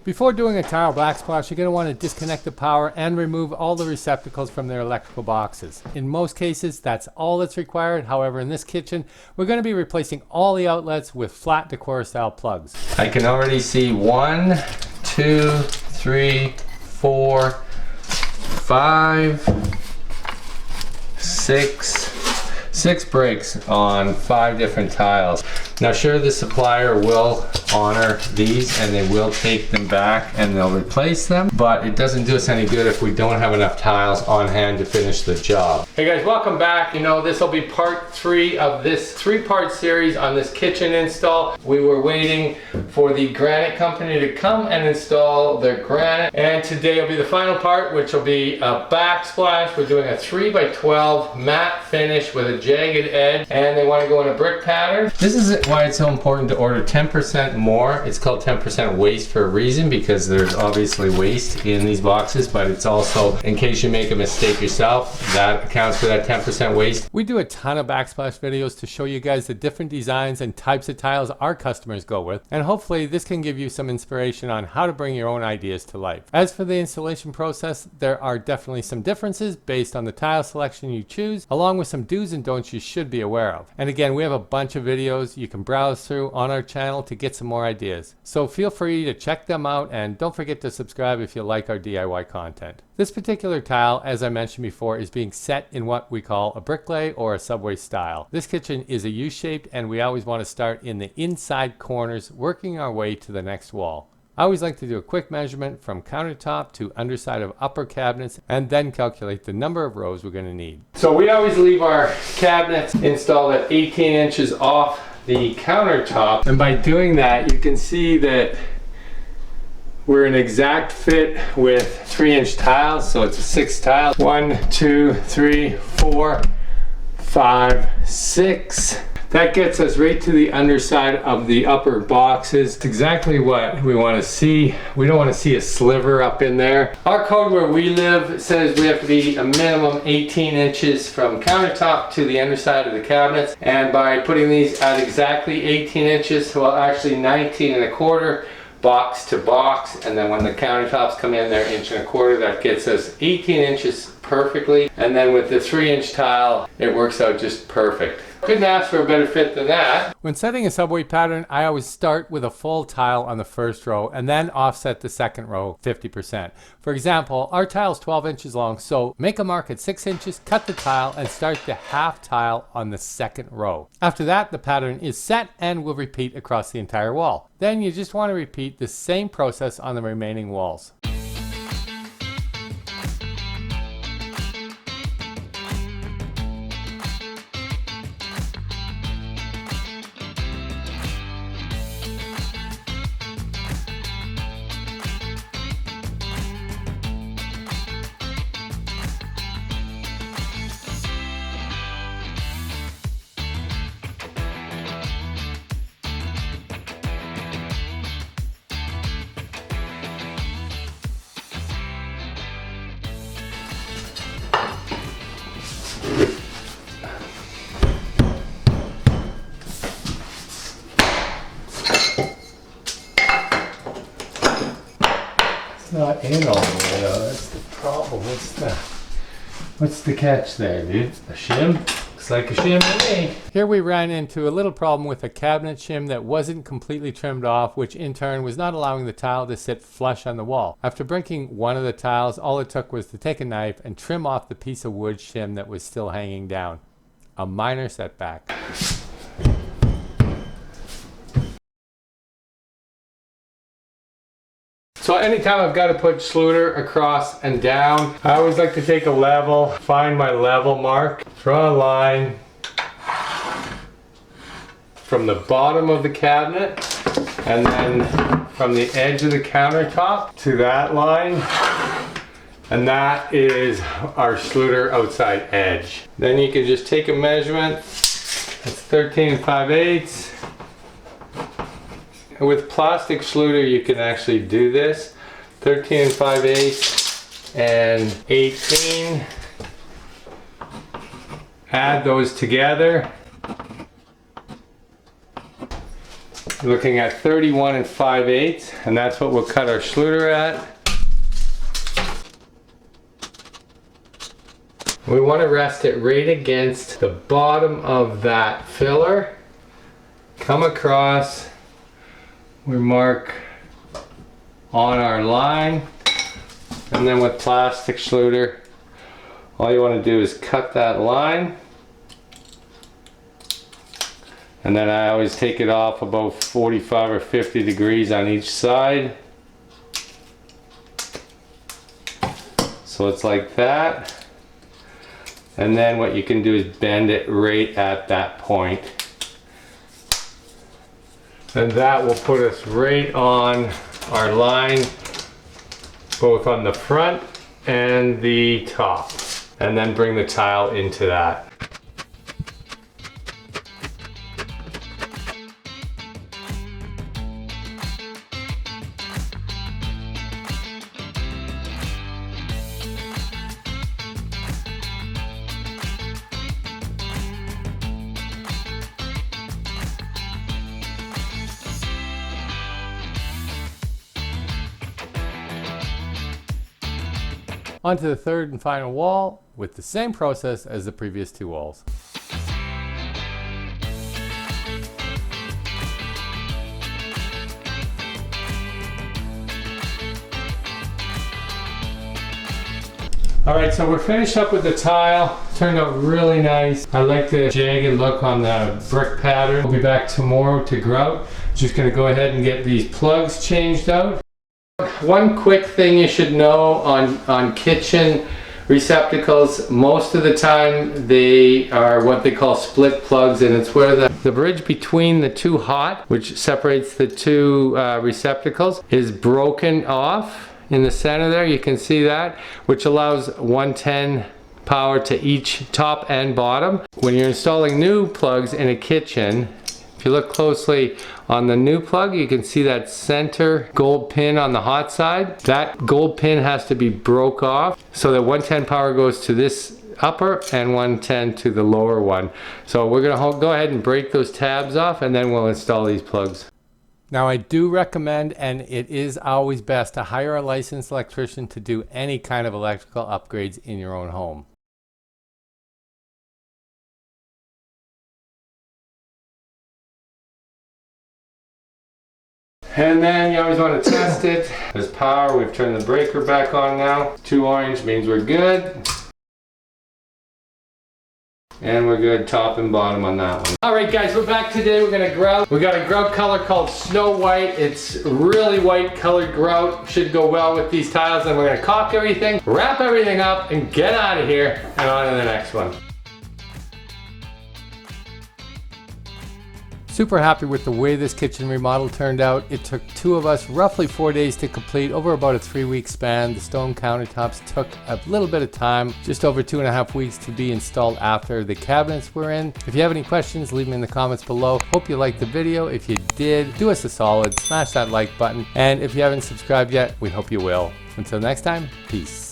Before doing a tile backsplash, you're going to want to disconnect the power and remove all the receptacles from their electrical boxes. In most cases, that's all that's required. However, in this kitchen, we're going to be replacing all the outlets with flat decor style plugs. I can already see 1, 2, 3, 4, 5, 6 breaks on 5 different tiles. Now sure, the supplier will honor these and they will take them back and they'll replace them, but it doesn't do us any good if we don't have enough tiles on hand to finish the job. Hey guys, welcome back. You know, this will be part 3 of this 3-part series on this kitchen install. We were waiting for the granite company to come and install their granite, and today will be the final part, which will be a backsplash. We're doing a 3x12 matte finish with a jagged edge, and they want to go in a brick pattern. This is why it's so important to order 10% more. It's called 10% waste for a reason, because there's obviously waste in these boxes, but it's also in case you make a mistake yourself, that accounts for that 10% waste. We do a ton of backsplash videos to show you guys the different designs and types of tiles our customers go with, and hopefully this can give you some inspiration on how to bring your own ideas to life. As for the installation process, there are definitely some differences based on the tile selection you choose, along with some do's and don'ts you should be aware of. And again, we have a bunch of videos you can browse through on our channel to get some more ideas. So feel free to check them out, and don't forget to subscribe if you like our DIY content. This particular tile, as I mentioned before, is being set in what we call a brick lay or a subway style. This kitchen is a U-shaped, and we always want to start in the inside corners, working our way to the next wall. I always like to do a quick measurement from countertop to underside of upper cabinets and then calculate the number of rows we're going to need. So we always leave our cabinets installed at 18 inches off the countertop, and by doing that you can see that we're an exact fit with 3-inch tiles, so it's a 6 tile. 1, 2, 3, 4, 5, 6. That gets us right to the underside of the upper boxes. It's exactly what we want to see. We don't want to see a sliver up in there. Our code where we live says we have to be a minimum 18 inches from countertop to the underside of the cabinets. And by putting these at exactly 18 inches, well actually 19.25, box to box, and then when the countertops come in, they're 1.25 inches. That gets us 18 inches perfectly. And then with the 3-inch tile, it works out just perfect. Couldn't ask for a better fit than that. When setting a subway pattern, I always start with a full tile on the first row and then offset the second row 50%. For example, our tile is 12 inches long, so make a mark at 6 inches, cut the tile, and start the half tile on the second row. After that, the pattern is set and will repeat across the entire wall. Then you just want to repeat the same process on the remaining walls. It's not in all the way though, that's the problem. What's the catch there, dude? A shim? Looks like a shim to me. Here we ran into a little problem with a cabinet shim that wasn't completely trimmed off, which in turn was not allowing the tile to sit flush on the wall. After breaking one of the tiles, all it took was to take a knife and trim off the piece of wood shim that was still hanging down. A minor setback. So anytime I've got to put Schluter across and down, I always like to take a level, find my level mark, draw a line from the bottom of the cabinet and then from the edge of the countertop to that line, and that is our Schluter outside edge. Then you can just take a measurement. It's 13 5/8. With plastic Schluter you can actually do this. 13 5/8 and 18. Add those together. looking at 31 5/8, and that's what we'll cut our Schluter at. We want to rest it right against the bottom of that filler. Come across, we mark on our line, and then with plastic Schluter, all you want to do is cut that line. And then I always take it off about 45 or 50 degrees on each side. So it's like that. And then what you can do is bend it right at that point. And that will put us right on our line, both on the front and the top. And then bring the tile into that. Onto the third and final wall with the same process as the previous two walls. Alright, so we're finished up with the tile. Turned out really nice. I like the jagged look on the brick pattern. We'll be back tomorrow to grout. Just going to go ahead and get these plugs changed out. One quick thing you should know on kitchen receptacles, most of the time they are what they call split plugs, and it's where the bridge between the two hot, which separates the two receptacles, is broken off in the center there. You can see that, which allows 110 power to each top and bottom. When you're installing new plugs in a kitchen, if you look closely on the new plug, you can see that center gold pin on the hot side. That gold pin has to be broke off so that 110 power goes to this upper and 110 to the lower one. So we're gonna go ahead and break those tabs off, and then we'll install these plugs. Now I do recommend, and it is always best, to hire a licensed electrician to do any kind of electrical upgrades in your own home. And then you always want to test it. There's power. We've turned the breaker back on now. 2 orange means we're good. And we're good top and bottom on that one. Alright guys, we're back today. We're going to grout. We got a grout color called Snow White. It's really white colored grout. Should go well with these tiles. And we're going to caulk everything, wrap everything up, and get out of here and on to the next one. Super happy with the way this kitchen remodel turned out. It took 2 of us roughly 4 days to complete over about a 3-week span. The stone countertops took a little bit of time, just over 2.5 weeks to be installed after the cabinets were in. If you have any questions, leave them in the comments below. Hope you liked the video. If you did, do us a solid, smash that like button. And if you haven't subscribed yet, we hope you will. Until next time, peace.